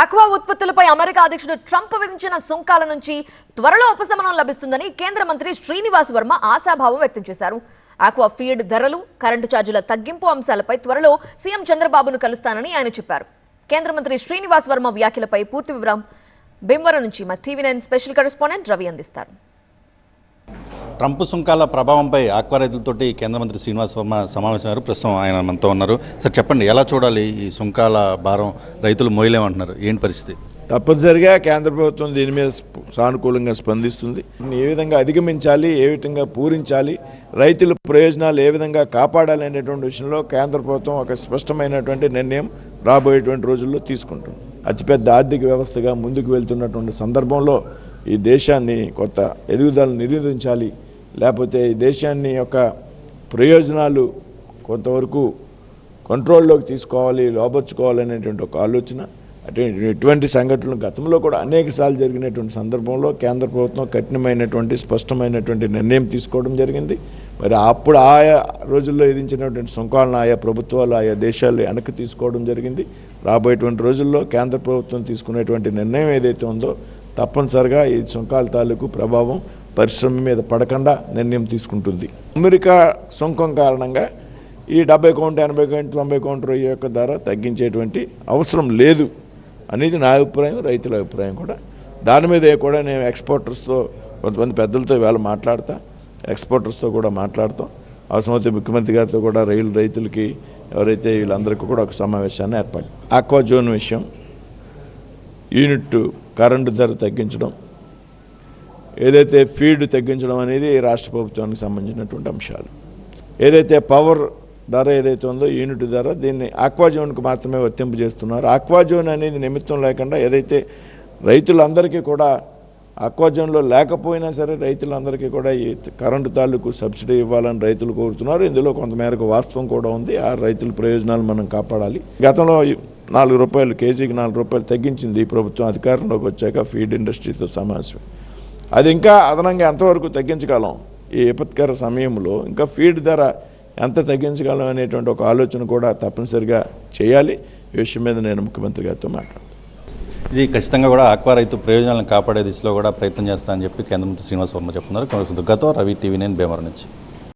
Aqua ఉత్పత్తులపై America అధ్యక్షుడు Trump విధించిన సుంకాల నుంచి త్వరలో ఉపశమనం లభిస్తుందని కేంద్ర మంత్రి శ్రీనివాస్ వర్మ ఆశాభావం వ్యక్తం చేశారు. ఆక్వా ఫీడ్ ధరలు, కరెంటు ఛార్జీల తగ్గింపు అంశాలపై త్వరలో సీఎం చంద్రబాబును కలుస్తానని ఆయన చెప్పారు. కేంద్ర మంత్రి శ్రీనివాస్ వర్మ వ్యాఖ్యలపై పూర్తి వివరం భీమవరం నుంచి మా టీవీ9 స్పెషల్ కరెస్పాండెంట్ రవి అందిస్తారు. ట్రంప్ సుంకాల ప్రభావంపై ఆక్వా రైతులతోటి కేంద్ర మంత్రి శ్రీనివాస్ వర్మ సమావేశమయ్యారు. ప్రస్తుతం ఆయన మనతో ఉన్నారు. సార్ చెప్పండి, ఎలా చూడాలి ఈ సుంకాల భారం? రైతులు మోయలేమంటున్నారు, ఏంటి పరిస్థితి? తప్పనిసరిగా కేంద్ర ప్రభుత్వం దీని మీద సానుకూలంగా స్పందిస్తుంది. ఏ విధంగా అధిగమించాలి, ఏ విధంగా పూరించాలి, రైతుల ప్రయోజనాలు ఏ విధంగా కాపాడాలి అనేటువంటి విషయంలో కేంద్ర ప్రభుత్వం ఒక స్పష్టమైనటువంటి నిర్ణయం రాబోయేటువంటి రోజుల్లో తీసుకుంటుంది. అతిపెద్ద ఆర్థిక వ్యవస్థగా ముందుకు వెళ్తున్నటువంటి సందర్భంలో ఈ దేశాన్ని కొత్త ఎదుగుదలను నిరోధించాలి, లేకపోతే ఈ దేశాన్ని యొక్క ప్రయోజనాలు కొంతవరకు కంట్రోల్లోకి తీసుకోవాలి, లోపర్చుకోవాలి అనేటువంటి ఒక ఆలోచన. ఇటువంటి సంఘటనలు గతంలో కూడా అనేకసార్లు జరిగినటువంటి సందర్భంలో కేంద్ర ప్రభుత్వం కఠినమైనటువంటి స్పష్టమైనటువంటి నిర్ణయం తీసుకోవడం జరిగింది. మరి అప్పుడు ఆయా రోజుల్లో విధించినటువంటి సుంకాలను ఆయా ప్రభుత్వాలు ఆయా దేశాలు వెనక్కి తీసుకోవడం జరిగింది. రాబోయేటువంటి రోజుల్లో కేంద్ర ప్రభుత్వం తీసుకునేటువంటి నిర్ణయం ఏదైతే ఉందో తప్పనిసరిగా ఈ సుంకాల తాలూకు ప్రభావం పరిశ్రమ మీద పడకుండా నిర్ణయం తీసుకుంటుంది. అమెరికా సుంకం కారణంగా ఈ 70 కౌంట్, 80 కౌంట్, 90 కౌంట్ రొయ్య యొక్క ధర తగ్గించేటువంటి అవసరం లేదు అనేది నా అభిప్రాయం, రైతుల అభిప్రాయం కూడా. దాని మీద కూడా నేను ఎక్స్పోర్టర్స్తో, కొంతమంది పెద్దలతో ఇవాళ మాట్లాడతా, ఎక్స్పోర్టర్స్తో కూడా మాట్లాడతాం. అవసరమైతే ముఖ్యమంత్రి గారితో కూడా రైతులకి ఎవరైతే వీళ్ళందరికీ కూడా ఒక సమావేశాన్ని ఏర్పాటు. ఆక్వా జోన్ విషయం, యూనిట్ కరెంటు ధర తగ్గించడం, ఏదైతే ఫీడ్ తగ్గించడం అనేది రాష్ట్ర ప్రభుత్వానికి సంబంధించినటువంటి అంశాలు. ఏదైతే పవర్ ధర ఏదైతే ఉందో యూనిట్ ధర, దీన్ని ఆక్వా జోన్కి మాత్రమే వర్తింపు చేస్తున్నారు. ఆక్వా జోన్ అనేది నిమిత్తం లేకుండా ఏదైతే రైతులందరికీ కూడా ఆక్వా జోన్లో లేకపోయినా సరే రైతులందరికీ కూడా ఈ కరెంటు తాలూకు సబ్సిడీ ఇవ్వాలని రైతులు కోరుతున్నారు. ఇందులో కొంతమేరకు వాస్తవం కూడా ఉంది. ఆ రైతుల ప్రయోజనాలు మనం కాపాడాలి. గతంలో 4 రూపాయలు కేజీకి 4 రూపాయలు తగ్గించింది ఈ ప్రభుత్వం అధికారంలోకి వచ్చాక ఫీడ్ ఇండస్ట్రీతో సమావేశం. అది ఇంకా అదనంగా ఎంతవరకు తగ్గించగలం, ఈ విపత్కర సమయంలో ఇంకా ఫీడ్ ధర ఎంత తగ్గించగలం అనేటువంటి ఒక ఆలోచన కూడా తప్పనిసరిగా చేయాలి. ఈ విషయం మీద నేను ముఖ్యమంత్రి గారితో మాట్లాడతాను. ఇది ఖచ్చితంగా కూడా ఆక్వా రైతు ప్రయోజనాలను కాపాడే దిశలో కూడా ప్రయత్నం చేస్తానని చెప్పి కేంద్ర మంత్రి శ్రీనివాస్ వర్మ చెప్తున్నారు. దుర్గాతో రవి, టీవీ9 భీమవరం నుంచి.